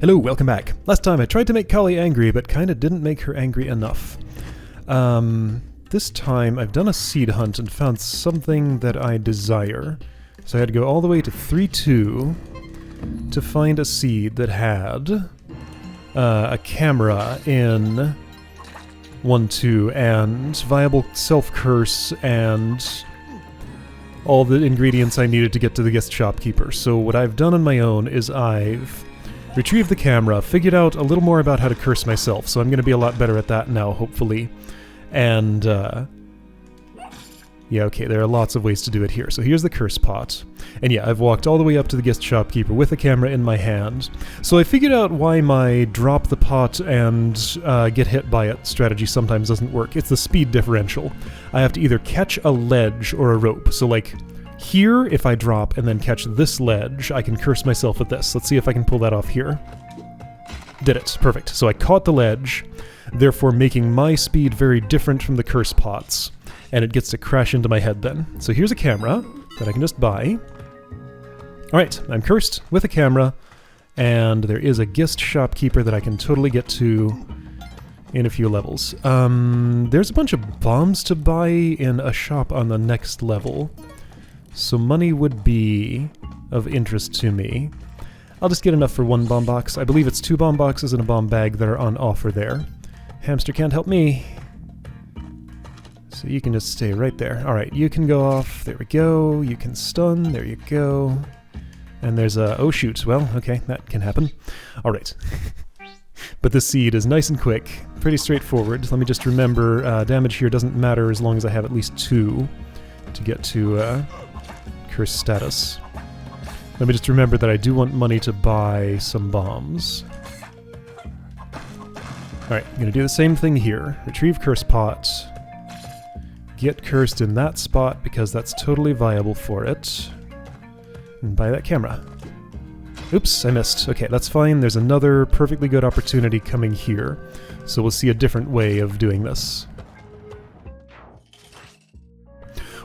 Hello, welcome back. Last time I tried to make Kali angry, but kinda didn't make her angry enough. This time I've done a seed hunt and found something that I desire. So I had to go all the way to 3-2 to find a seed that had a camera in 1-2 and viable self-curse and all the ingredients I needed to get to the guest shopkeeper. So what I've done on my own is I've retrieved the camera, figured out a little more about how to curse myself, so I'm going to be a lot better at that now, hopefully. And, yeah, okay, there are lots of ways to do it here. So here's the curse pot. And yeah, I've walked all the way up to the guest shopkeeper with the camera in my hand. So I figured out why my drop the pot and get hit by it strategy sometimes doesn't work. It's the speed differential. I have to either catch a ledge or a rope. So like, here, if I drop and then catch this ledge, I can curse myself with this. Let's see if I can pull that off here. Did it. Perfect. So I caught the ledge, therefore making my speed very different from the curse pots. And it gets to crash into my head then. So here's a camera that I can just buy. Alright, I'm cursed with a camera, and there is a guest shopkeeper that I can totally get to in a few levels. There's a bunch of bombs to buy in a shop on the next level. So money would be of interest to me. I'll just get enough for one bomb box. I believe it's 2 bomb boxes and a bomb bag that are on offer there. Hamster can't help me. So you can just stay right there. Alright, you can go off. There we go. You can stun. There you go. And there's a... oh shoot. Well, okay, that can happen. Alright. But this seed is nice and quick. Pretty straightforward. Let me just remember, damage here doesn't matter as long as I have at least 2 to get to, curse status. Let me just remember that I do want money to buy some bombs. Alright, I'm gonna do the same thing here. Retrieve curse pot. Get cursed in that spot because that's totally viable for it. And buy that camera. Oops, I missed. Okay, that's fine. There's another perfectly good opportunity coming here. So we'll see a different way of doing this.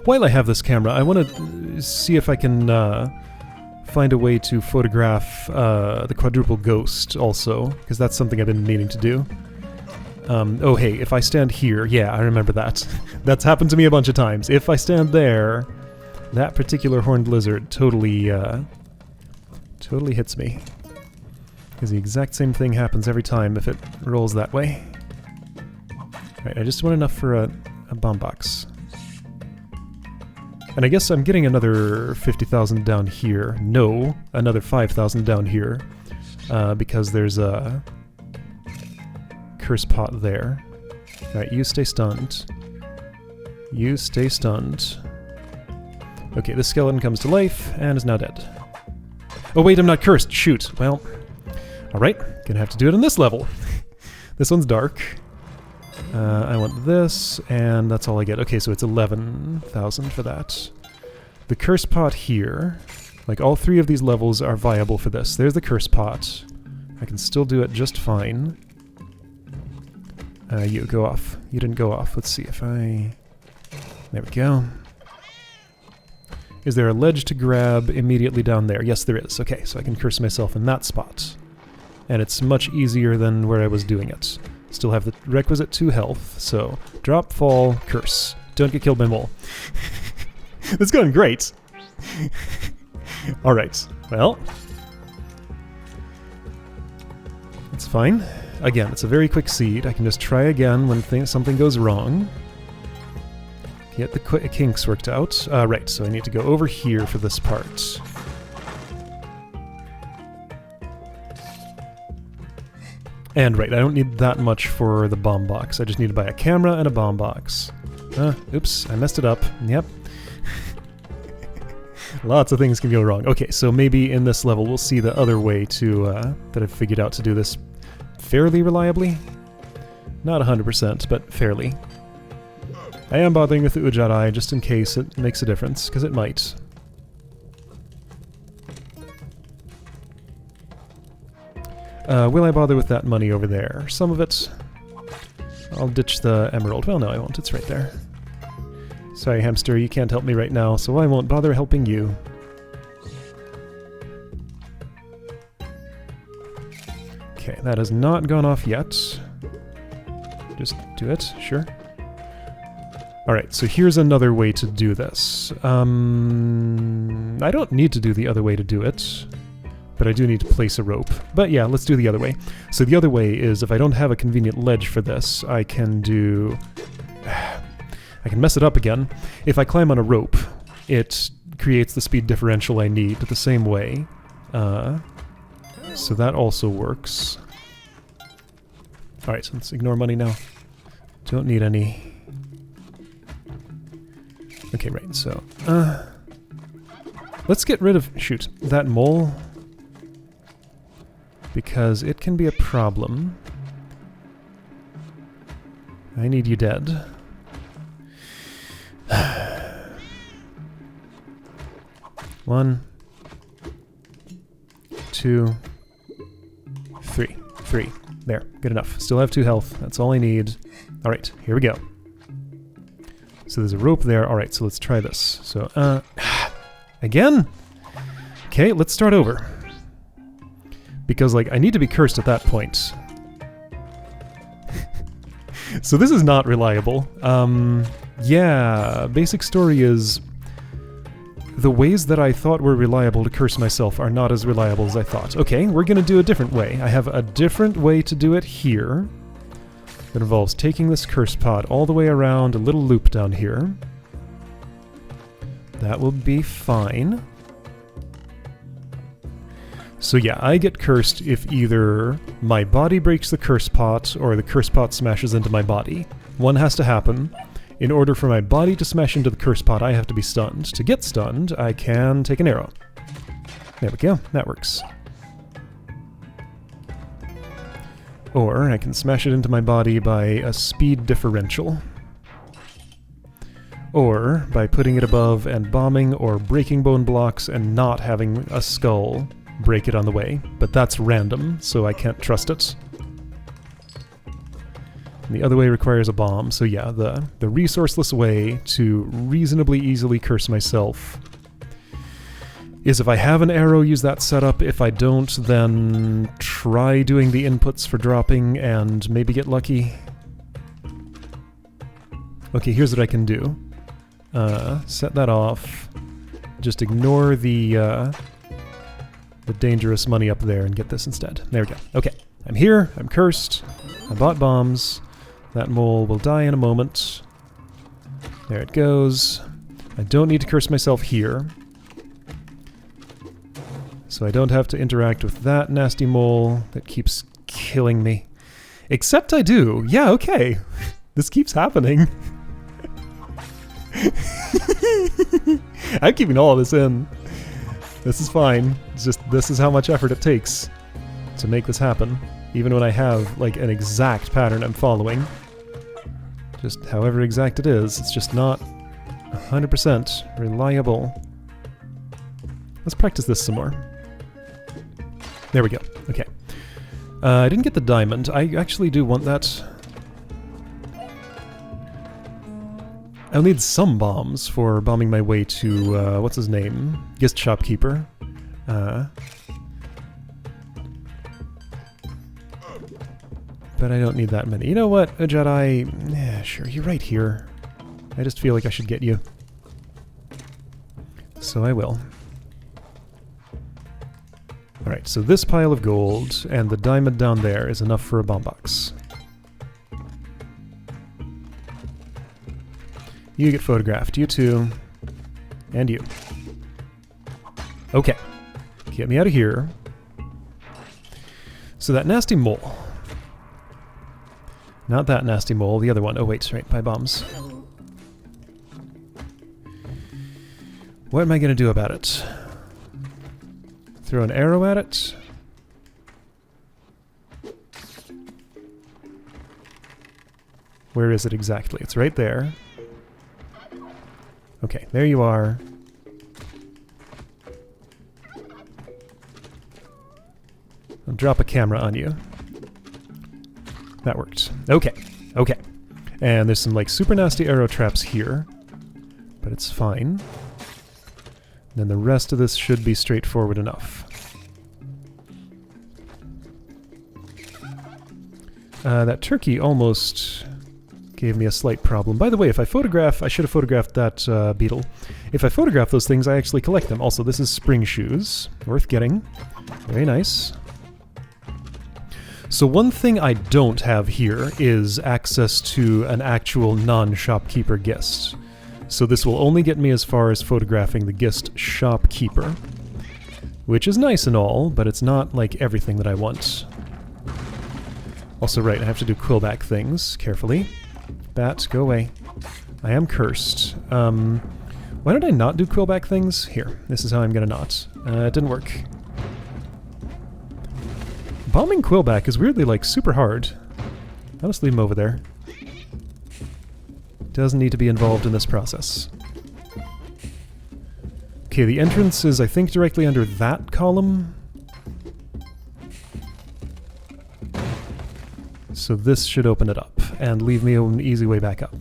While I have this camera, I want to see if I can find a way to photograph the quadruple ghost also, because that's something I've been meaning to do. Oh hey, if I stand here, yeah, I remember that. That's happened to me a bunch of times. If I stand there, that particular horned lizard totally hits me. Because the exact same thing happens every time if it rolls that way. Alright, I just want enough for a bomb box. And I guess I'm getting another 50,000 down here. No, another 5,000 down here. Because there's a curse pot there. Alright, you stay stunned. You stay stunned. Okay, this skeleton comes to life and is now dead. Oh wait, I'm not cursed! Shoot! Well, alright, gonna have to do it on this level. This one's dark. I want this, and that's all I get. Okay, so it's 11,000 for that. The curse pot here, like all 3 of these levels are viable for this. There's the curse pot. I can still do it just fine. You go off. You didn't go off. Let's see if I... there we go. Is there a ledge to grab immediately down there? Yes, there is. Okay, so I can curse myself in that spot. And it's much easier than where I was doing it. Still have the requisite 2 health, so drop, fall, curse. Don't get killed by mole. That's going great! Alright, well... it's fine. Again, it's a very quick seed. I can just try again when something goes wrong. Get the kinks worked out. Right, so I need to go over here for this part. And right, I don't need that much for the bomb box. I just need to buy a camera and a bomb box. Oops, I messed it up. Yep. Lots of things can go wrong. Okay, so maybe in this level we'll see the other way to, that I've figured out to do this fairly reliably. Not 100%, but fairly. I am bothering with the Ujjarai just in case it makes a difference, because it might. Will I bother with that money over there? Some of it. I'll ditch the emerald. Well, no, I won't. It's right there. Sorry, hamster, you can't help me right now, so I won't bother helping you. Okay, that has not gone off yet. Just do it, sure. Alright, so here's another way to do this. I don't need to do the other way to do it, but I do need to place a rope. But yeah, let's do the other way. So the other way is, if I don't have a convenient ledge for this, I can do... I can mess it up again. If I climb on a rope, it creates the speed differential I need the same way. So that also works. Alright, so let's ignore money now. Don't need any. Okay, right, so... let's get rid of... shoot, that mole. Because it can be a problem. I need you dead. 1, 2, 3. 3. There, good enough. Still have 2 health. That's all I need. Alright, here we go. So there's a rope there. Alright, so let's try this. So, again? Okay, let's start over. Because, like, I need to be cursed at that point. So this is not reliable. Yeah, basic story is... the ways that I thought were reliable to curse myself are not as reliable as I thought. Okay, we're gonna do a different way. I have a different way to do it here. That involves taking this curse pot all the way around a little loop down here. That will be fine. So yeah, I get cursed if either my body breaks the curse pot or the curse pot smashes into my body. One has to happen. In order for my body to smash into the curse pot, I have to be stunned. To get stunned, I can take an arrow. There we go, that works. Or I can smash it into my body by a speed differential. Or by putting it above and bombing or breaking bone blocks and not having a skull break it on the way. But that's random, so I can't trust it. And the other way requires a bomb, so yeah, the resourceless way to reasonably easily curse myself is if I have an arrow, use that setup. If I don't, then try doing the inputs for dropping and maybe get lucky. Okay, here's what I can do. Set that off. Just ignore the dangerous money up there and get this instead. There we go. Okay, I'm here, I'm cursed, I bought bombs. That mole will die in a moment. There it goes. I don't need to curse myself here. So I don't have to interact with that nasty mole that keeps killing me. Except I do. Yeah, okay. This keeps happening. I'm keeping all of this in. This is fine. It's just, this is how much effort it takes to make this happen. Even when I have, like, an exact pattern I'm following. Just however exact it is, it's just not 100% reliable. Let's practice this some more. There we go. Okay. I didn't get the diamond. I actually do want that. I'll need some bombs for bombing my way to, what's his name? Gist Shopkeeper. But I don't need that many. You know what, a Jedi? Yeah, sure, you're right here. I just feel like I should get you. So I will. Alright, so this pile of gold and the diamond down there is enough for a bomb box. You get photographed, you too. And you. Okay. Get me out of here. So that nasty mole. Not that nasty mole, the other one. Oh wait, right, buy bombs. What am I gonna do about it? Throw an arrow at it? Where is it exactly? It's right there. Okay, there you are. I'll drop a camera on you. That worked. Okay, okay. And there's some like super nasty arrow traps here, but it's fine. Then the rest of this should be straightforward enough. That turkey almost gave me a slight problem. By the way, if I photograph... I should have photographed that beetle. If I photograph those things, I actually collect them. Also, this is spring shoes. Worth getting. Very nice. So one thing I don't have here is access to an actual non-shopkeeper gist. So this will only get me as far as photographing the gist shopkeeper. Which is nice and all, but it's not like everything that I want. Also, right, I have to do quillback things carefully. Bat, go away. I am cursed. Why did I not do quillback things? Here, this is how I'm gonna not. It didn't work. Bombing quillback is weirdly, like, super hard. I'll just leave him over there. Doesn't need to be involved in this process. Okay, the entrance is, I think, directly under that column. So this should open it up, and leave me an easy way back up.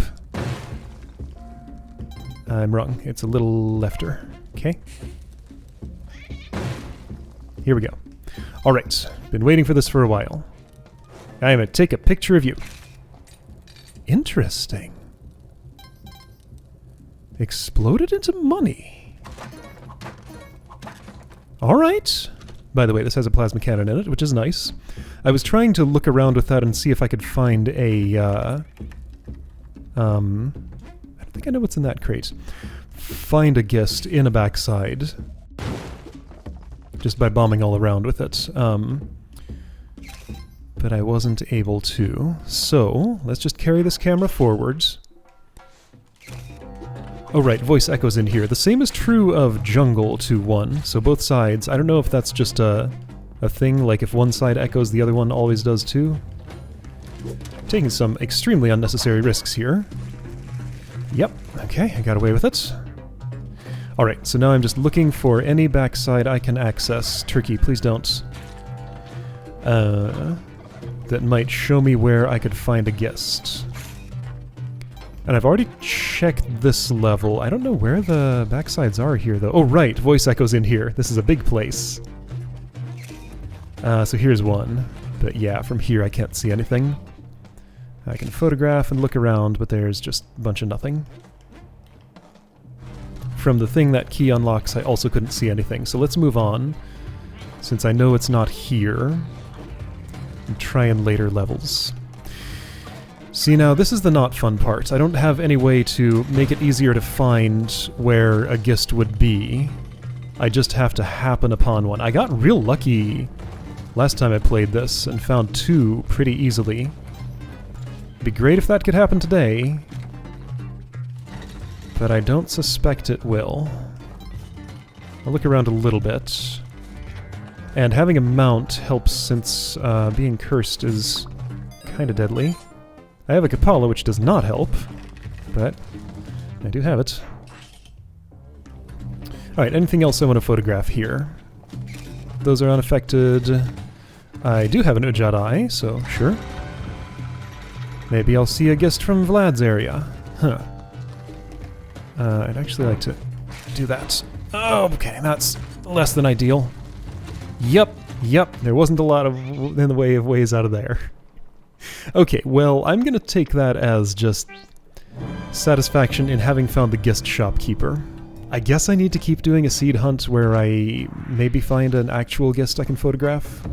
I'm wrong. It's a little lefter. Okay. Here we go. Alright, been waiting for this for a while. I'm gonna take a picture of you. Interesting. Exploded into money. Alright. By the way, this has a plasma cannon in it, which is nice. I was trying to look around with that and see if I could find a, I don't think I know what's in that crate. Find a gist in a backside. Just by bombing all around with it. But I wasn't able to. So, let's just carry this camera forwards. Oh right, voice echoes in here. The same is true of Jungle 2-1, so both sides. I don't know if that's just a thing, like if one side echoes, the other one always does too. Taking some extremely unnecessary risks here. Yep, okay, I got away with it. Alright, so now I'm just looking for any backside I can access. Turkey, please don't. That might show me where I could find a gist. And I've already checked this level. I don't know where the backsides are here, though. Oh, right, voice echoes in here. This is a big place. So here's one. But yeah, from here I can't see anything. I can photograph and look around, but there's just a bunch of nothing. From the thing that key unlocks, I also couldn't see anything. So let's move on, since I know it's not here, and try in later levels. See, now, this is the not fun part. I don't have any way to make it easier to find where a gist would be. I just have to happen upon one. I got real lucky last time I played this and found two pretty easily. It'd be great if that could happen today, but I don't suspect it will. I'll look around a little bit. And having a mount helps since being cursed is kind of deadly. I have a Kapala, which does not help, but I do have it. Alright, anything else I want to photograph here? Those are unaffected. I do have an Ujjat eye, so sure. Maybe I'll see a gist from Vlad's area. Huh. I'd actually like to do that. Oh, okay, that's less than ideal. Yep, there wasn't a lot in the way of ways out of there. Okay, well, I'm gonna take that as just satisfaction in having found the gist shopkeeper. I guess I need to keep doing a seed hunt where I maybe find an actual gist I can photograph.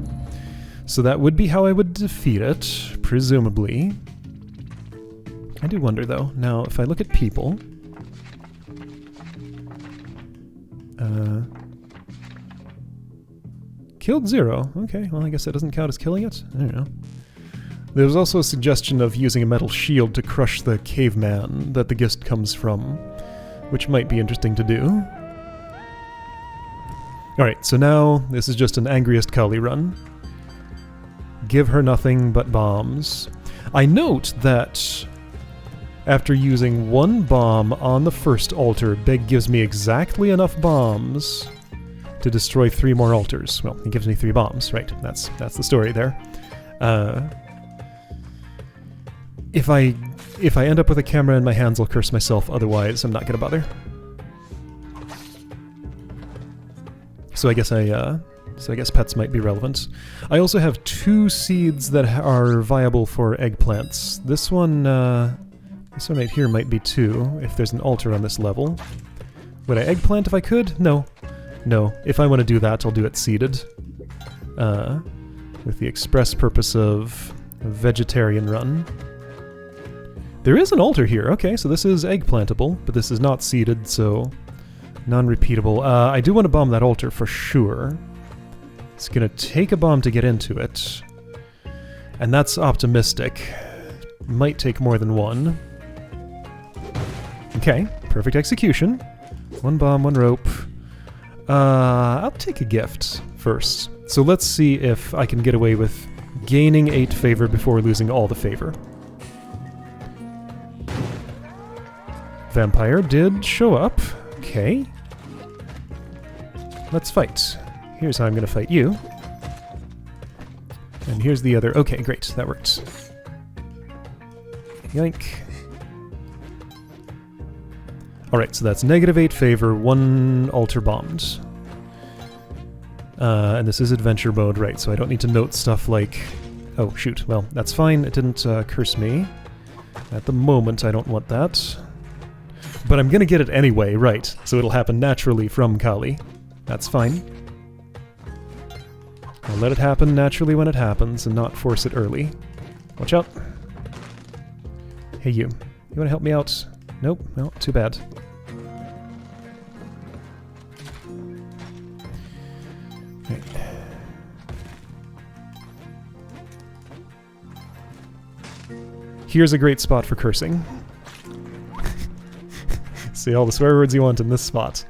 So that would be how I would defeat it, presumably. I do wonder, though. Now, if I look at people... killed 0. Okay, well, I guess that doesn't count as killing it. I don't know. There's also a suggestion of using a metal shield to crush the caveman that the gist comes from, which might be interesting to do. Alright, so now this is just an Angriest Kali run. Give her nothing but bombs. I note that after using one bomb on the first altar, Beg gives me exactly enough bombs to destroy 3 more altars. Well, he gives me 3 bombs, right? That's the story there. If I end up with a camera in my hands, I'll curse myself. Otherwise, I'm not gonna bother. So I guess I So I guess pets might be relevant. I also have 2 seeds that are viable for eggplants. This one right here might be 2, if there's an altar on this level. Would I eggplant if I could? No. No. If I want to do that, I'll do it seeded. With the express purpose of a vegetarian run. There is an altar here. Okay, so this is eggplantable, but this is not seeded, so non-repeatable. I do want to bomb that altar for sure. It's gonna take a bomb to get into it. And that's optimistic. Might take more than one. Okay, perfect execution. 1 bomb, 1 rope. I'll take a gift first. So let's see if I can get away with gaining 8 favor before losing all the favor. Vampire did show up. Okay. Let's fight. Here's how I'm going to fight you. And here's the other... Okay, great. That worked. Yoink. Alright, so that's -8 favor, 1 altar bombed. And this is adventure mode, right, so I don't need to note stuff like... Oh, shoot. Well, that's fine. It didn't curse me. At the moment, I don't want that. But I'm gonna get it anyway, right, so it'll happen naturally from Kali. That's fine. I'll let it happen naturally when it happens, and not force it early. Watch out. Hey you. You wanna help me out? Nope, well, too bad. Right. Here's a great spot for cursing. See all the swear words you want in this spot.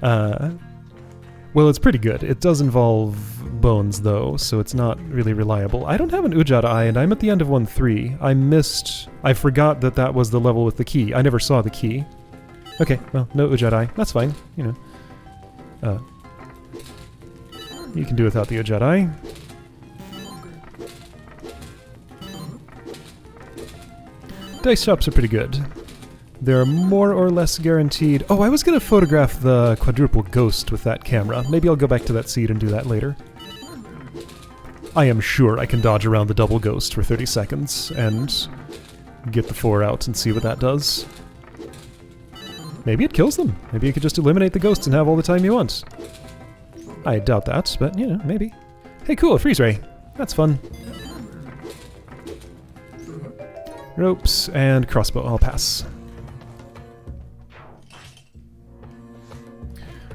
Well, it's pretty good. It does involve bones, though, so it's not really reliable. I don't have an Ujat Eye, and I'm at the end of 1-3. I forgot that that was the level with the key. I never saw the key. Okay, well, no Ujat Eye. That's fine, you know. You can do without the Ujat Eye. Dice shops are pretty good. They're more or less guaranteed... Oh, I was going to photograph the quadruple ghost with that camera. Maybe I'll go back to that seed and do that later. I am sure I can dodge around the double ghost for 30 seconds and get the 4 out and see what that does. Maybe it kills them. Maybe you could just eliminate the ghosts and have all the time you want. I doubt that, but, you know, maybe. Hey, cool, a freeze ray. That's fun. Ropes and crossbow. I'll pass.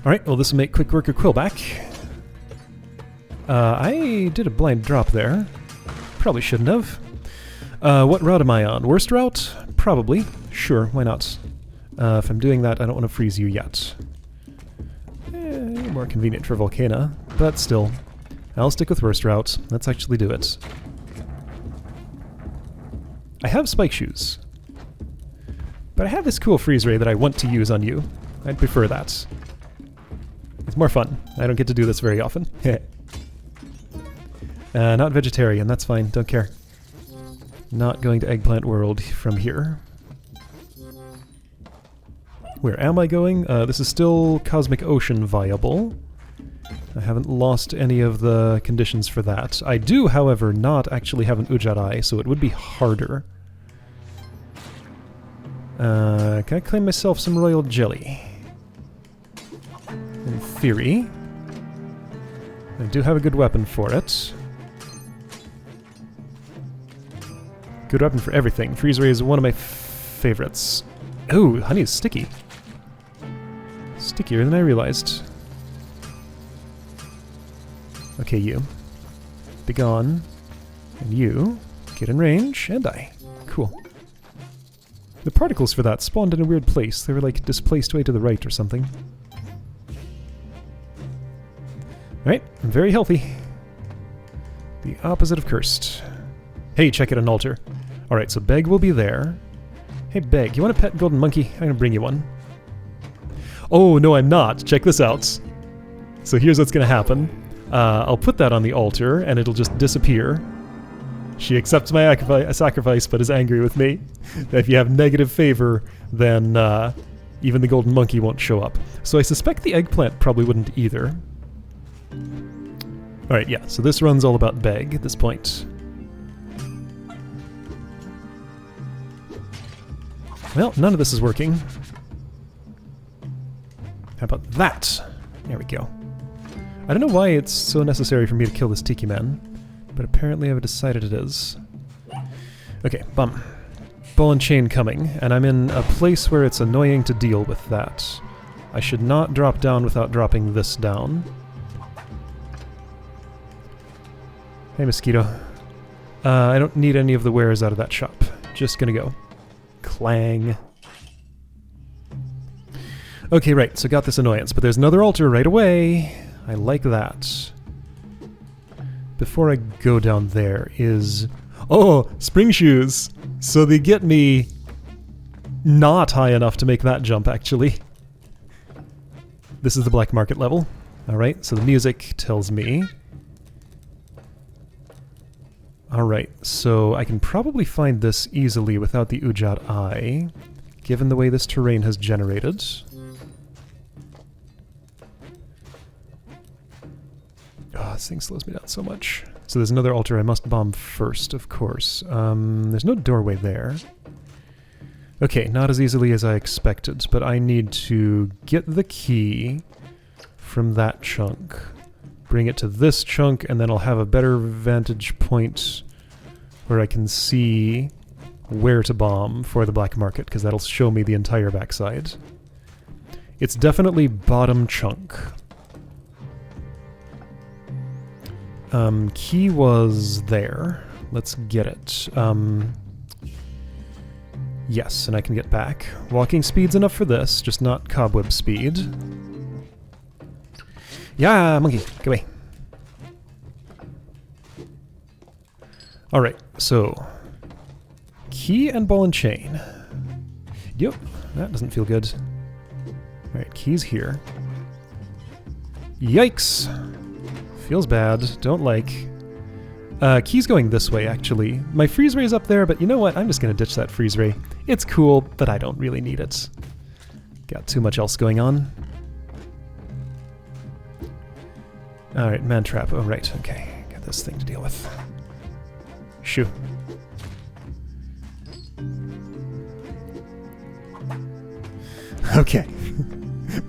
Alright, well this will make quick work of Quillback. I did a blind drop there. Probably shouldn't have. What route am I on? Worst route? Probably. Sure, why not? If I'm doing that, I don't want to freeze you yet. More convenient for Volcana, but still. I'll stick with worst route. Let's actually do it. I have spike shoes. But I have this cool freeze ray that I want to use on you. I'd prefer that. It's more fun. I don't get to do this very often. Not vegetarian, that's fine, don't care. Not going to Eggplant World from here. Where am I going? This is still Cosmic Ocean viable. I haven't lost any of the conditions for that. I do, however, not actually have an Ujat Eye, so it would be harder. Can I claim myself some royal jelly? In theory. I do have a good weapon for it. Good weapon for everything. Freeze ray is one of my favorites. Oh, honey is sticky. Stickier than I realized. Okay, you. Be gone. And you. Get in range, and die. Cool. The particles for that spawned in a weird place. They were like displaced way to the right or something. Alright, I'm very healthy. The opposite of cursed. Hey, check out an altar. Alright, so Beg will be there. Hey Beg, you want a pet golden monkey? I'm gonna bring you one. Oh, no I'm not. Check this out. So here's what's gonna happen. I'll put that on the altar, and it'll just disappear. She accepts my sacrifice, but is angry with me. If you have negative favor, then even the golden monkey won't show up. So I suspect the eggplant probably wouldn't either. Alright, yeah, so this run's all about beg at this point. Well, none of this is working. How about that? There we go. I don't know why it's so necessary for me to kill this Tiki Man, but apparently I've decided it is. Okay, bum. Ball and chain coming, and I'm in a place where it's annoying to deal with that. I should not drop down without dropping this down. Hey, mosquito. I don't need any of the wares out of that shop. Just gonna go. Clang. Okay, right, so got this annoyance, but there's another altar right away. I like that. Before I go down there is... Oh, spring shoes! So they get me not high enough to make that jump, actually. This is the black market level. Alright, so the music tells me... Alright, so I can probably find this easily without the Ujat Eye, given the way this terrain has generated. Oh, this thing slows me down so much. So there's another altar I must bomb first, of course. There's no doorway there. Okay, not as easily as I expected, but I need to get the key from that chunk. Bring it to this chunk, and then I'll have a better vantage point where I can see where to bomb for the black market, because that'll show me the entire backside. It's definitely bottom chunk. Key was there. Let's get it. Yes, and I can get back. Walking speed's enough for this, just not cobweb speed. Yeah, monkey, get away. Alright, so... Key and ball and chain. Yep, that doesn't feel good. Alright, key's here. Yikes! Feels bad, don't like. Key's going this way, actually. My freeze ray's up there, but you know what? I'm just gonna ditch that freeze ray. It's cool, but I don't really need it. Got too much else going on. Alright, man trap. Oh, right, okay. Got this thing to deal with. Shoo. Okay.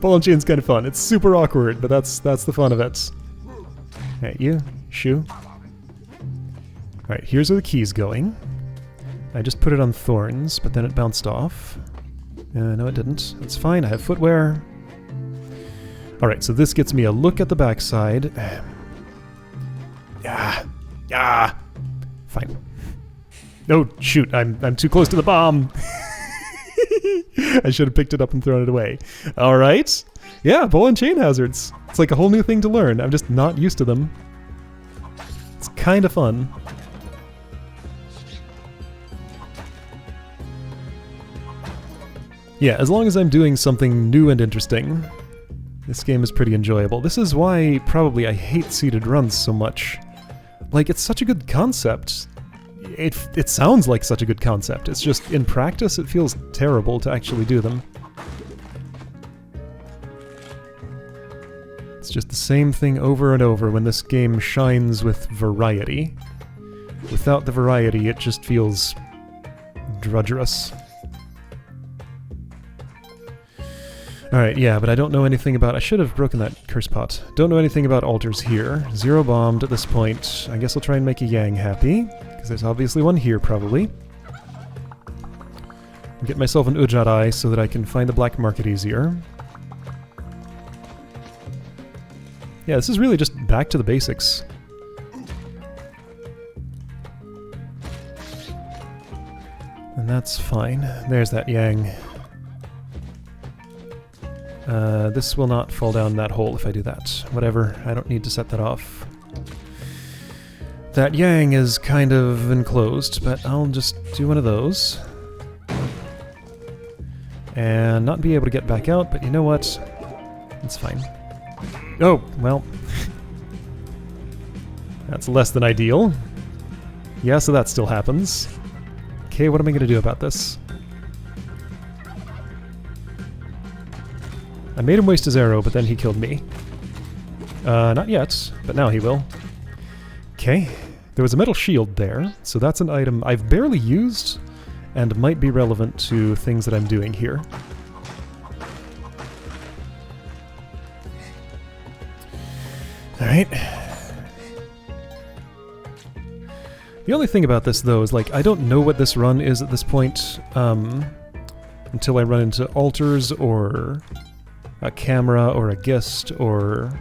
Ball and chain's kind of fun. It's super awkward, but that's the fun of it. Alright, you. Shoo. Alright, here's where the key's going. I just put it on thorns, but then it bounced off. No, it didn't. That's fine, I have footwear. Alright, so this gets me a look at the backside. Yeah. Fine. Oh, shoot, I'm too close to the bomb! I should have picked it up and thrown it away. Alright. Yeah, ball and chain hazards. It's like a whole new thing to learn. I'm just not used to them. It's kind of fun. Yeah, as long as I'm doing something new and interesting, this game is pretty enjoyable. This is why probably I hate seated runs so much. Like, it's such a good concept. It sounds like such a good concept. It's just, in practice, it feels terrible to actually do them. It's just the same thing over and over when this game shines with variety. Without the variety, it just feels drudgerous. Alright, yeah, but I don't know anything about... I should have broken that curse pot. Don't know anything about altars here. Zero bombed at this point. I guess I'll try and make a Yang happy, because there's obviously one here, probably. Get myself an Ujat Eye so that I can find the black market easier. Yeah, this is really just back to the basics. And that's fine. There's that Yang. This will not fall down that hole if I do that. Whatever, I don't need to set that off. That Yang is kind of enclosed, but I'll just do one of those. And not be able to get back out, but you know what? It's fine. Oh, well. That's less than ideal. Yeah, so that still happens. Okay, what am I going to do about this? I made him waste his arrow, but then he killed me. Not yet, but now he will. Okay, there was a metal shield there, so that's an item I've barely used and might be relevant to things that I'm doing here. Alright. The only thing about this, though, is, like, I don't know what this run is at this point, until I run into altars, or a camera, or a gist, or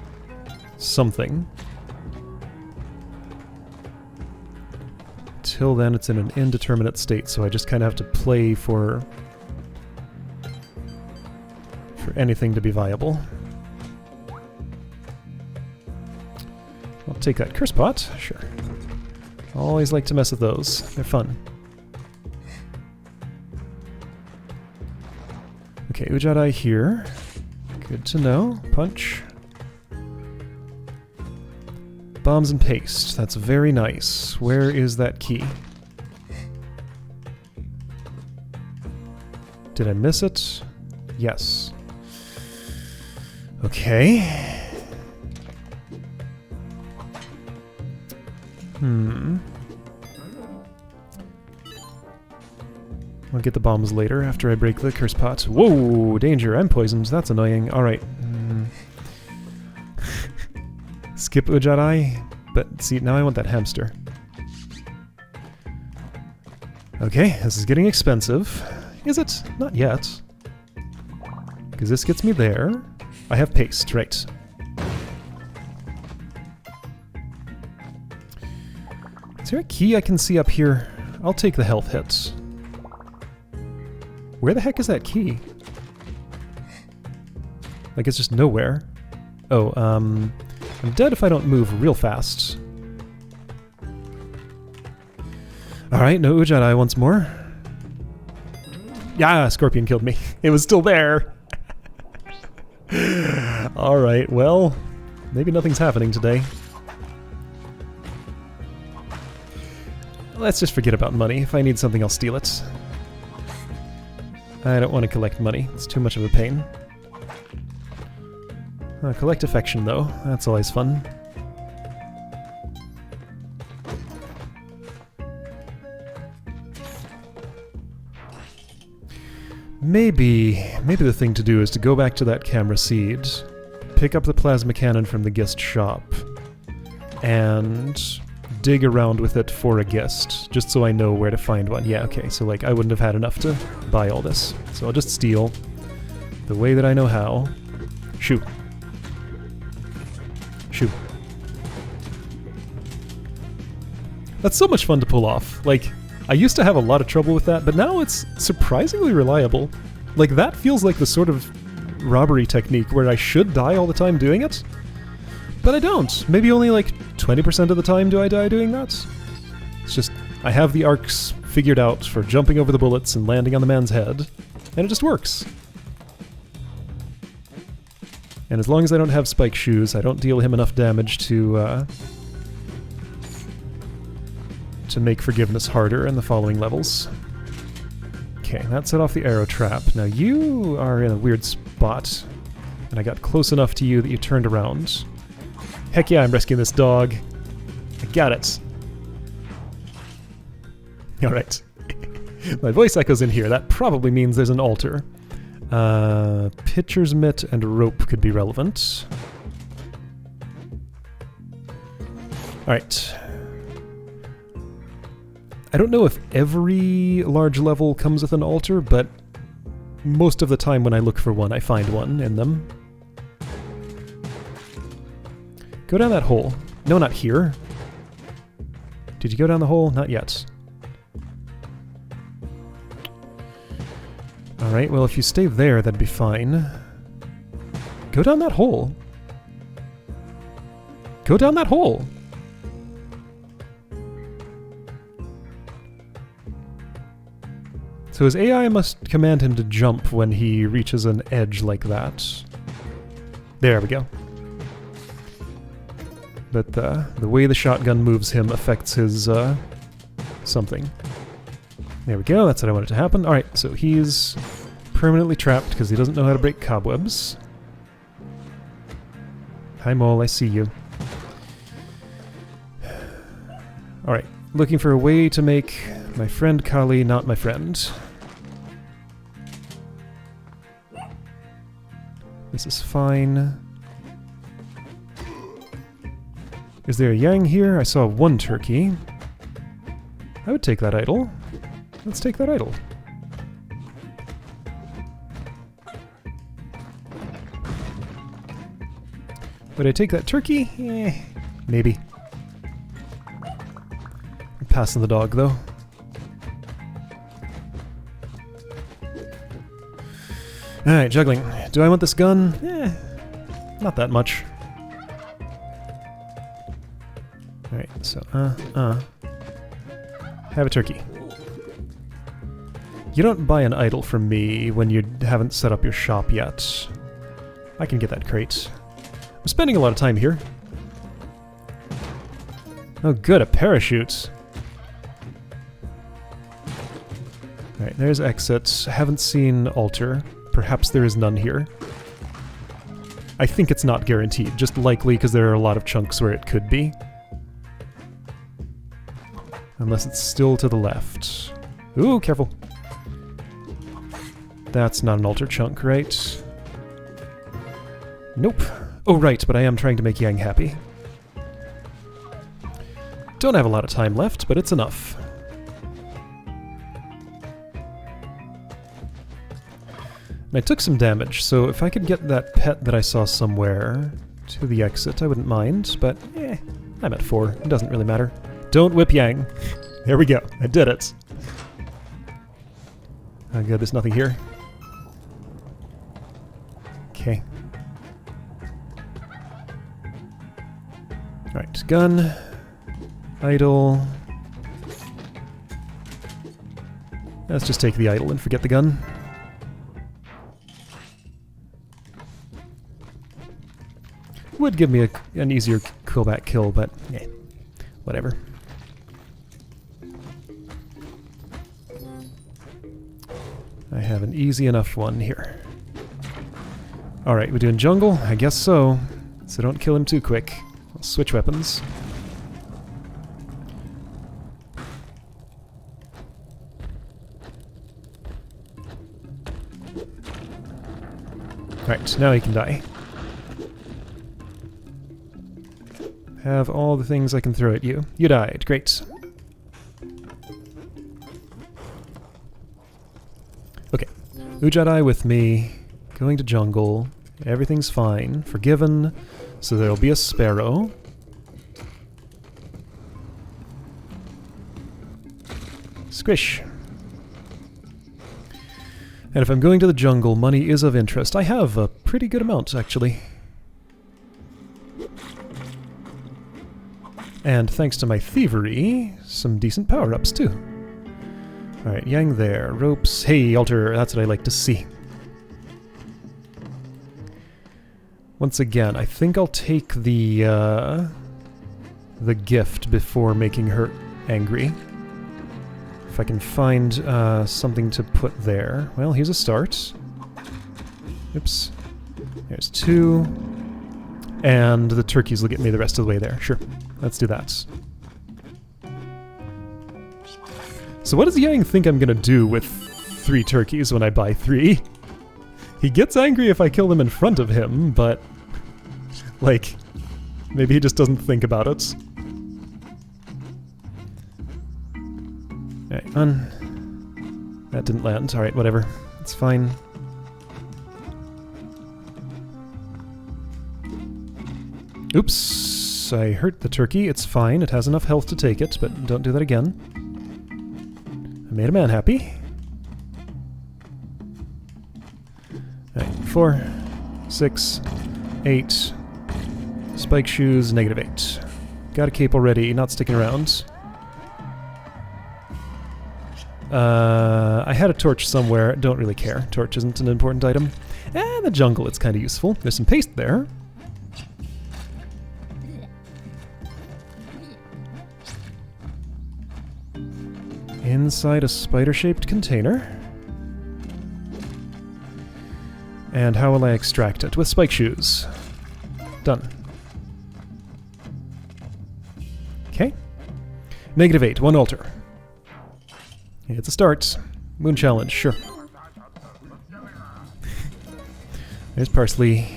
something. Till then, it's in an indeterminate state, so I just kind of have to play for anything to be viable. I'll take that curse pot, sure. Always like to mess with those. They're fun. Okay, Ujadai here. Good to know. Punch. Bombs and paste. That's very nice. Where is that key? Did I miss it? Yes. Okay. I'll get the bombs later after I break the curse pot. Whoa! Danger! I'm poisoned. That's annoying. Alright. Skip Ujadai, but see, now I want that hamster. Okay, this is getting expensive. Is it? Not yet. Because this gets me there. I have paste, right. Is there a key I can see up here? I'll take the health hits. Where the heck is that key? Like, it's just nowhere. Oh, I'm dead if I don't move real fast. Alright, no Ujadai once more. Yeah, Scorpion killed me. It was still there! Alright, well, maybe nothing's happening today. Let's just forget about money. If I need something, I'll steal it. I don't want to collect money. It's too much of a pain. Collect affection, though. That's always fun. Maybe the thing to do is to go back to that camera seed, pick up the plasma cannon from the guest shop, and dig around with it for a guest, just so I know where to find one. Yeah, okay, so like I wouldn't have had enough to buy all this. So I'll just steal the way that I know how. Shoo. Shoo. That's so much fun to pull off. Like, I used to have a lot of trouble with that, but now it's surprisingly reliable. Like, that feels like the sort of robbery technique where I should die all the time doing it, but I don't. Maybe only like 20% of the time do I die doing that. It's just, I have the arcs figured out for jumping over the bullets and landing on the man's head, and it just works. And as long as I don't have spike shoes, I don't deal him enough damage to make forgiveness harder in the following levels. Okay, that set off the arrow trap. Now you are in a weird spot, and I got close enough to you that you turned around. Heck yeah, I'm rescuing this dog. I got it. Alright. My voice echoes in here. That probably means there's an altar. Pitcher's mitt and rope could be relevant. Alright. I don't know if every large level comes with an altar, but most of the time when I look for one, I find one in them. Go down that hole. No, not here. Did you go down the hole? Not yet. Alright, well if you stay there, that'd be fine. Go down that hole. Go down that hole! So his AI must command him to jump when he reaches an edge like that. There we go. But the way the shotgun moves him affects his, something. There we go, that's what I wanted to happen. Alright, so he's permanently trapped because he doesn't know how to break cobwebs. Hi Mole, I see you. Alright, looking for a way to make my friend Kali not my friend. This is fine. Is there a yang here? I saw one turkey. I would take that idol. Let's take that idol. Would I take that turkey? Maybe. I'm passing the dog, though. Alright, juggling. Do I want this gun? Not that much. Alright, so, have a turkey. You don't buy an idol from me when you haven't set up your shop yet. I can get that crate. I'm spending a lot of time here. Oh good, a parachute! Alright, there's exit. Haven't seen altar. Perhaps there is none here. I think it's not guaranteed, just likely because there are a lot of chunks where it could be. Unless it's still to the left. Ooh, careful. That's not an altar chunk, right? Nope. Oh, right, but I am trying to make Yang happy. Don't have a lot of time left, but it's enough. And I took some damage, so if I could get that pet that I saw somewhere to the exit, I wouldn't mind, but I'm at 4. It doesn't really matter. Don't whip Yang. There we go. I did it. Oh good, there's nothing here. Okay. Alright, gun. Idol. Let's just take the idol and forget the gun. Would give me an easier pullback kill, but whatever. I have an easy enough one here. Alright, we're doing jungle? I guess so. So don't kill him too quick. I'll switch weapons. Right, now he can die. Have all the things I can throw at you. You died. Great. Okay. Ujadai with me. Going to jungle. Everything's fine. Forgiven. So there'll be a sparrow. Squish. And if I'm going to the jungle, money is of interest. I have a pretty good amount, actually. And thanks to my thievery, some decent power-ups, too. Alright, Yang there. Ropes. Hey, altar, that's what I like to see. Once again, I think I'll take the gift before making her angry. If I can find something to put there. Well, here's a start. Oops. There's 2. And the turkeys will get me the rest of the way there. Sure. Let's do that. So what does Yang think I'm gonna do with 3 turkeys when I buy 3? He gets angry if I kill them in front of him, but... like, maybe he just doesn't think about it. Alright, that didn't land. Alright, whatever. It's fine. Oops, I hurt the turkey. It's fine. It has enough health to take it, but don't do that again. I made a man happy. Alright, 4, 6, 8. Spike shoes, -8. Got a cape already, not sticking around. I had a torch somewhere, don't really care. Torch isn't an important item. And the jungle, it's kind of useful. There's some paste there. Inside a spider-shaped container. And how will I extract it? With spike shoes. Done. Okay. -8, 1 altar. It's a start. Moon challenge, sure. There's parsley.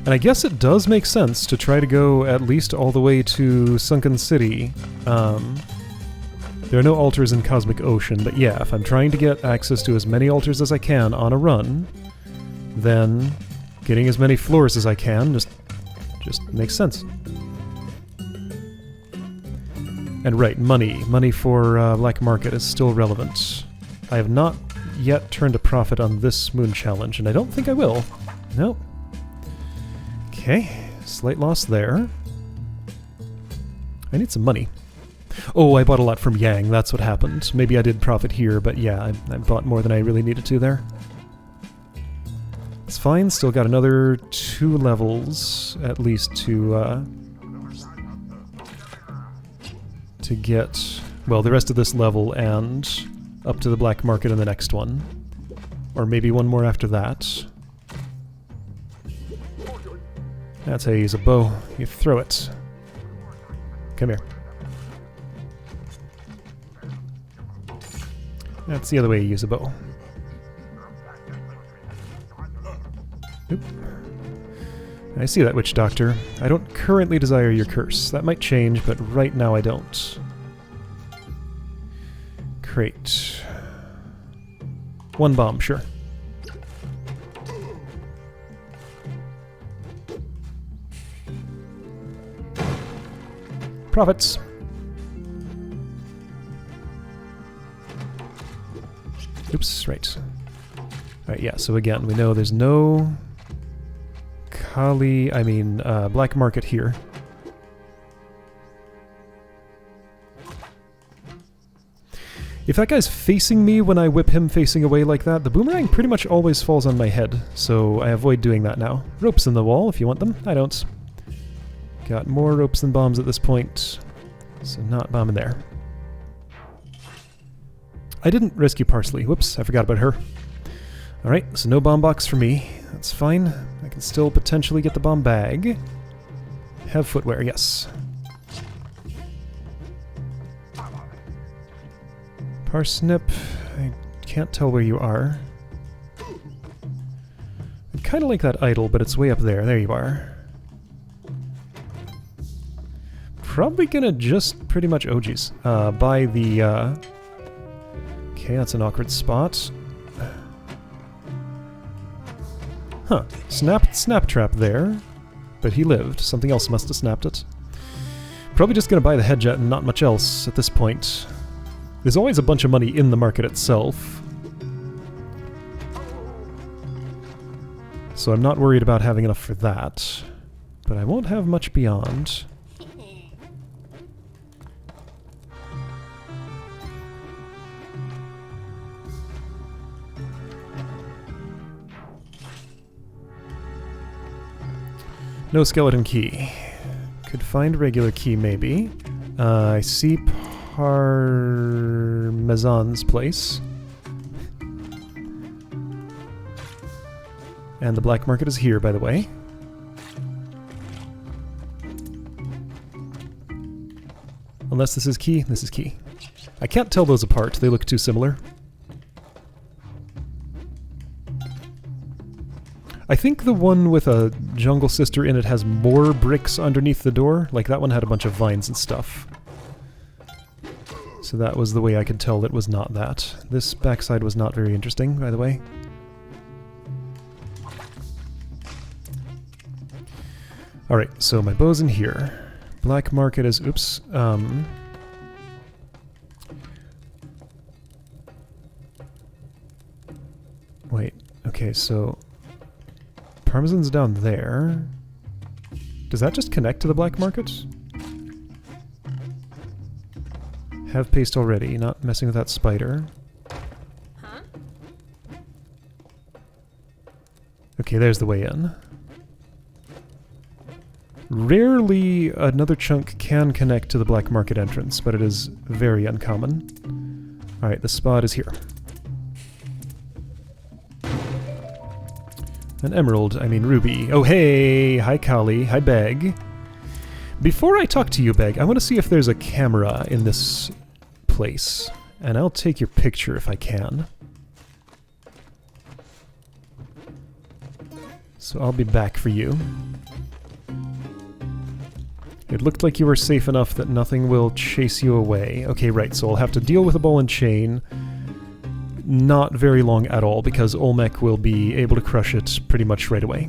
And I guess it does make sense to try to go at least all the way to Sunken City. There are no altars in Cosmic Ocean, but yeah, if I'm trying to get access to as many altars as I can on a run, then getting as many floors as I can just makes sense. And right, money. Money for Black Market is still relevant. I have not yet turned a profit on this moon challenge, and I don't think I will. Nope. Okay, slight loss there. I need some money. Oh, I bought a lot from Yang, that's what happened. Maybe I did profit here, but yeah, I bought more than I really needed to there. It's fine, still got another 2 levels, at least, to get, well, the rest of this level and up to the Black Market in the next one. Or maybe one more after that. That's how you use a bow. You throw it. Come here. That's the other way you use a bow. Oop. I see that, Witch Doctor. I don't currently desire your curse. That might change, but right now I don't. Crate. 1 bomb, sure. Profits. Oops, right. Alright, yeah, so again, we know there's no Black Market here. If that guy's facing me when I whip him facing away like that, the boomerang pretty much always falls on my head, so I avoid doing that now. Ropes in the wall if you want them. I don't. Got more ropes than bombs at this point, so not bombing there. I didn't rescue Parsley. Whoops, I forgot about her. Alright, so no bomb box for me. That's fine. I can still potentially get the bomb bag. Have footwear, yes. Parsnip, I can't tell where you are. I kind of like that idol, but it's way up there. There you are. Probably gonna just pretty much, oh geez, buy the, okay, that's an awkward spot. Huh, snap trap there, but he lived. Something else must have snapped it. Probably just gonna buy the head jet and not much else at this point. There's always a bunch of money in the market itself, so I'm not worried about having enough for that, but I won't have much beyond. No skeleton key. Could find a regular key, maybe. I see Parmesan's place. And the Black Market is here, by the way. Unless this is key. This is key. I can't tell those apart. They look too similar. I think the one with a jungle sister in it has more bricks underneath the door. Like, that one had a bunch of vines and stuff. So that was the way I could tell that was not that. This backside was not very interesting, by the way. Alright, so my bow's in here. Black Market is... oops. Wait, okay, so... Parmesan's down there. Does that just connect to the Black Market? Have paste already, not messing with that spider. Huh? Okay, there's the way in. Rarely another chunk can connect to the Black Market entrance, but it is very uncommon. Alright, the spot is here. An emerald, I mean ruby. Oh hey! Hi Kali, hi Beg. Before I talk to you, Beg, I want to see if there's a camera in this place. And I'll take your picture if I can. So I'll be back for you. It looked like you were safe enough that nothing will chase you away. Okay, right, so I'll have to deal with a ball and chain. Not very long at all, because Olmec will be able to crush it pretty much right away.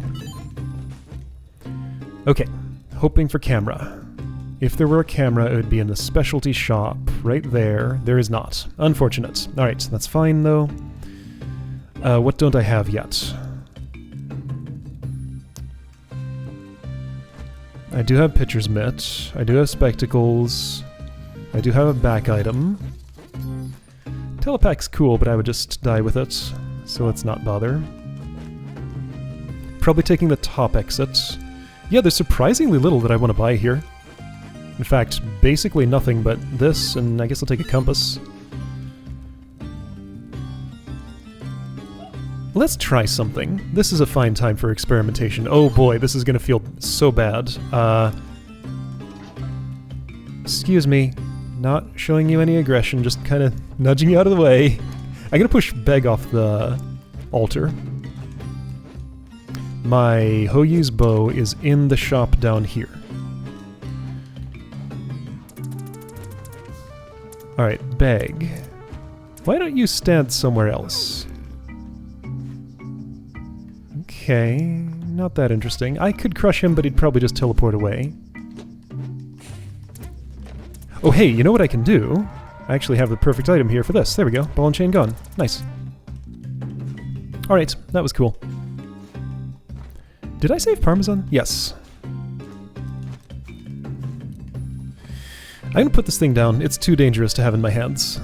Okay, hoping for camera. If there were a camera, it would be in the specialty shop, right there. There is not. Unfortunate. Alright, so that's fine, though. What don't I have yet? I do have pitcher's mitt. I do have spectacles. I do have a back item. Telepack's cool, but I would just die with it, so let's not bother. Probably taking the top exit. Yeah, there's surprisingly little that I want to buy here. In fact, basically nothing but this, and I guess I'll take a compass. Let's try something. This is a fine time for experimentation. Oh boy, this is gonna feel so bad. Excuse me. Not showing you any aggression, just kind of nudging you out of the way. I'm gonna push Beg off the altar. My Hoyu's bow is in the shop down here. Alright, Beg. Why don't you stand somewhere else? Okay, not that interesting. I could crush him, but he'd probably just teleport away. Oh hey, you know what I can do? I actually have the perfect item here for this. There we go. Ball and chain gone. Nice. Alright, that was cool. Did I save Parmesan? Yes. I'm gonna put this thing down. It's too dangerous to have in my hands.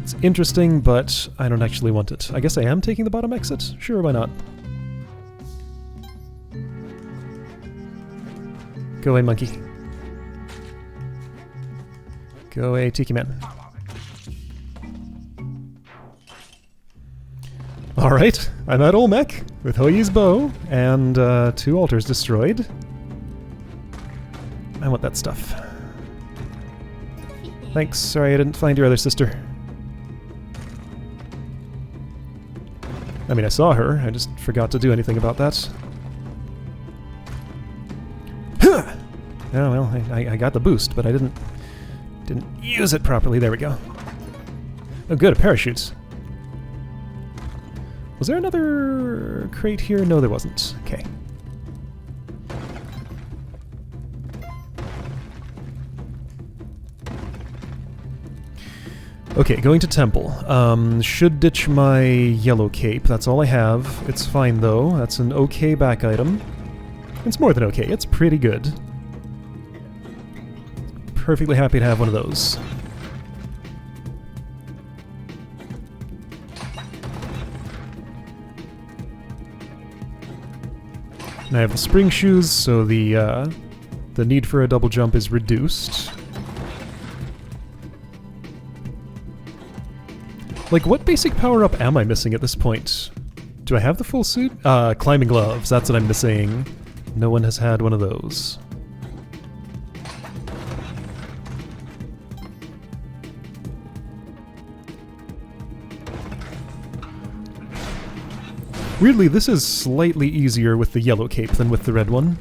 It's interesting, but I don't actually want it. I guess I am taking the bottom exit? Sure, why not? Go away, monkey. Go away, Tiki Man. Alright, I'm at Olmec with Hoyu's bow and 2 altars destroyed. I want that stuff. Thanks, sorry I didn't find your other sister. I mean, I saw her, I just forgot to do anything about that. Oh well, I got the boost, but I didn't use it properly. There we go. Oh good, a parachute. Was there another crate here? No, there wasn't. Okay. Okay, going to temple. Should ditch my yellow cape. That's all I have. It's fine though. That's an okay back item. It's more than okay. It's pretty good. Perfectly happy to have one of those. And I have the spring shoes, so the need for a double jump is reduced. Like, what basic power-up am I missing at this point? Do I have the full suit? Climbing gloves, that's what I'm missing. No one has had one of those. Weirdly, this is slightly easier with the yellow cape than with the red one.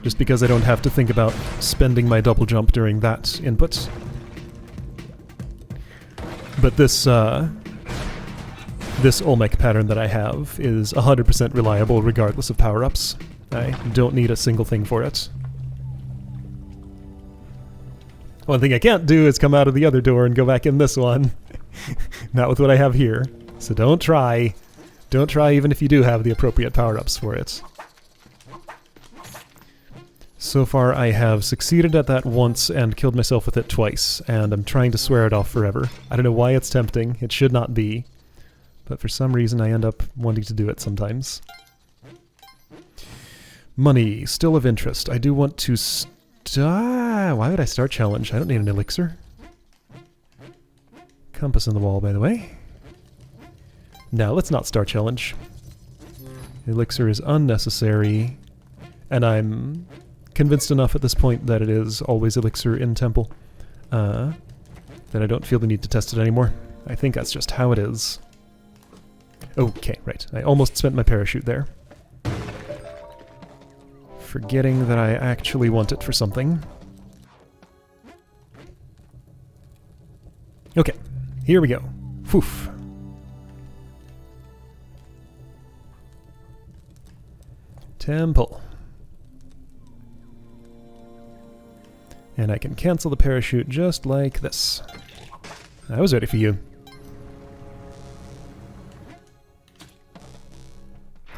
Just because I don't have to think about spending my double jump during that input. But this Olmec pattern that I have is 100% reliable regardless of power-ups. I don't need a single thing for it. One thing I can't do is come out of the other door and go back in this one. Not with what I have here. So don't try. Don't try even if you do have the appropriate power-ups for it. So far I have succeeded at that once and killed myself with it twice, and I'm trying to swear it off forever. I don't know why it's tempting, it should not be, but for some reason I end up wanting to do it sometimes. Money, still of interest. I do want to why would I start challenge? I don't need an elixir. Compass in the wall, by the way. Now, let's not Star Challenge. Elixir is unnecessary, and I'm convinced enough at this point that it is always Elixir in Temple, that I don't feel the need to test it anymore. I think that's just how it is. Okay, right. I almost spent my parachute there. Forgetting that I actually want it for something. Okay, here we go. Poof. Temple. And I can cancel the parachute just like this. I was ready for you.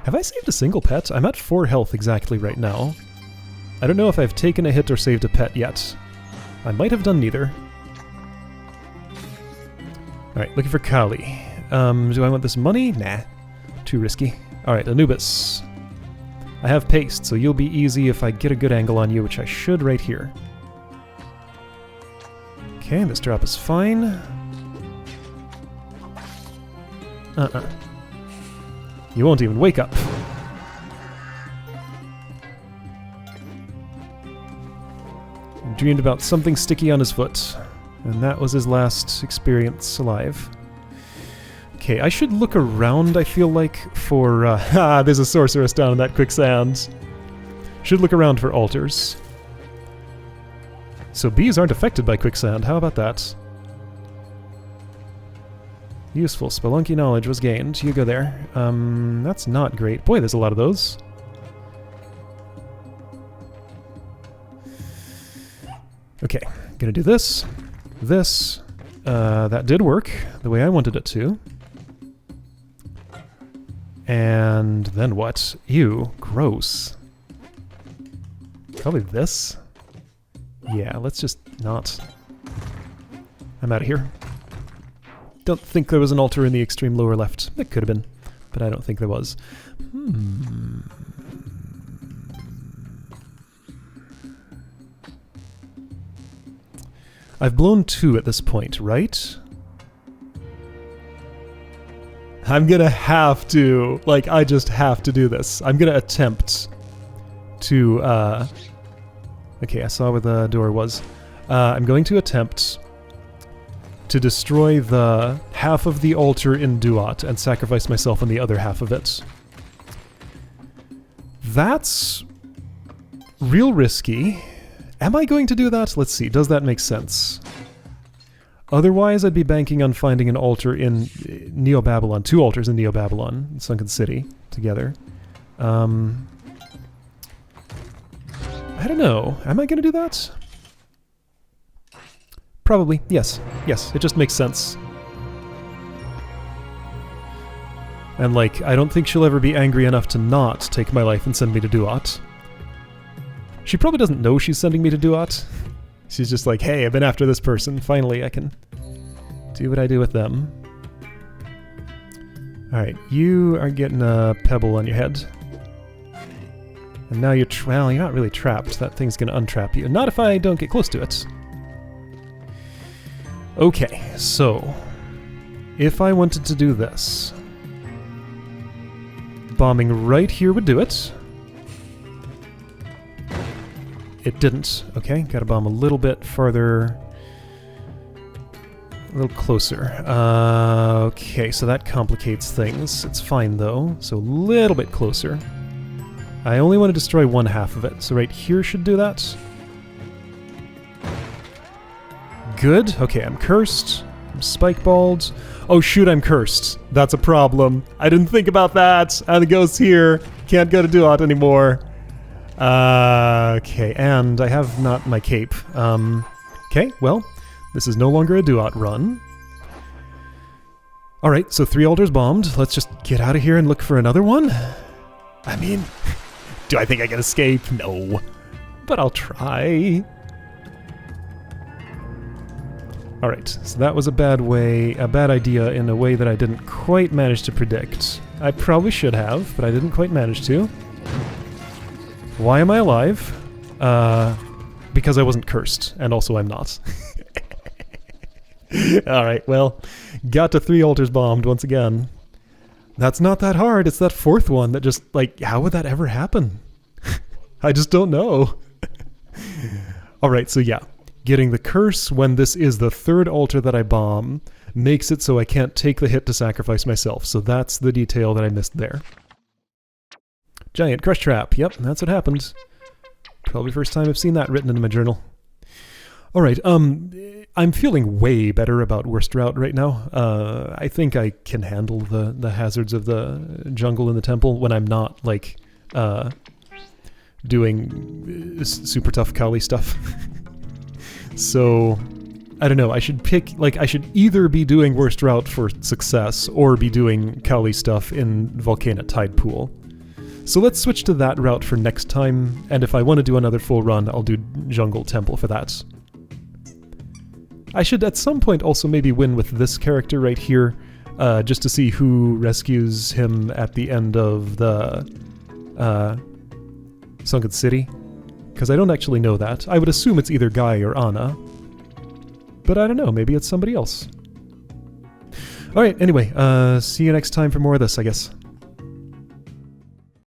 Have I saved a single pet? I'm at 4 health exactly right now. I don't know if I've taken a hit or saved a pet yet. I might have done neither. Alright, looking for Kali. Do I want this money? Nah. Too risky. Alright, Anubis. I have paste, so you'll be easy if I get a good angle on you, which I should right here. Okay, this drop is fine. You won't even wake up. Dreamed about something sticky on his foot, and that was his last experience alive. Okay, I should look around, I feel like, for... there's a sorceress down in that quicksand. Should look around for altars. So bees aren't affected by quicksand, how about that? Useful Spelunky knowledge was gained. You go there. That's not great. Boy, there's a lot of those. Okay, gonna do this. This. That did work the way I wanted it to. And then what? Ew, gross. Probably this? Yeah, let's just not. I'm out of here. Don't think there was an altar in the extreme lower left. It could have been, but I don't think there was. I've blown 2 at this point, right? I'm gonna have to, like, I just have to do this. I'm gonna attempt to, okay, I saw where the door was. I'm going to attempt to destroy the half of the altar in Duat and sacrifice myself on the other half of it. That's real risky. Am I going to do that? Let's see, does that make sense? Otherwise, I'd be banking on finding an altar in Neo-Babylon, 2 altars in Neo-Babylon, Sunken City, together. I don't know. Am I going to do that? Probably, yes. Yes, it just makes sense. And, like, I don't think she'll ever be angry enough to not take my life and send me to Duat. She probably doesn't know she's sending me to Duat. She's just like, hey, I've been after this person. Finally, I can do what I do with them. Alright, you are getting a pebble on your head. And now you're, well, you're not really trapped. That thing's gonna untrap you. Not if I don't get close to it. Okay, so if I wanted to do this, bombing right here would do it. It didn't. Okay, gotta bomb a little bit farther, a little closer. Okay, so that complicates things. It's fine though, so a little bit closer. I only want to destroy 1/2 of it, so right here should do that. Good. Okay, I'm cursed. I'm spike-balled. Oh shoot, I'm cursed. That's a problem. I didn't think about that. And the ghost's here. Can't go to Duat anymore. Okay, and I have not my cape. Okay, well, this is no longer a Duat run. Alright, so 3 altars bombed. Let's just get out of here and look for another one. I mean, do I think I can escape? No. But I'll try. Alright, so that was a bad idea in a way that I didn't quite manage to predict. I probably should have, but I didn't quite manage to. Why am I alive? Because I wasn't cursed, and also I'm not. Alright, well, got to 3 altars bombed once again. That's not that hard. It's that fourth one that just, like, how would that ever happen? I just don't know. Alright, so yeah. Getting the curse when this is the third altar that I bomb makes it so I can't take the hit to sacrifice myself. So that's the detail that I missed there. Giant crush trap. Yep, that's what happened. Probably first time I've seen that written in my journal. Alright, I'm feeling way better about worst route right now. I think I can handle the hazards of the jungle and the temple when I'm not, like, doing super tough Kali stuff. So, I don't know, I should pick, like, I should either be doing worst route for success or be doing Kali stuff in Volcanic Tide Pool. So let's switch to that route for next time, and if I want to do another full run, I'll do Jungle Temple for that. I should at some point also maybe win with this character right here, just to see who rescues him at the end of the Sunken City. Because I don't actually know that. I would assume it's either Guy or Anna. But I don't know, maybe it's somebody else. Alright, anyway, see you next time for more of this, I guess.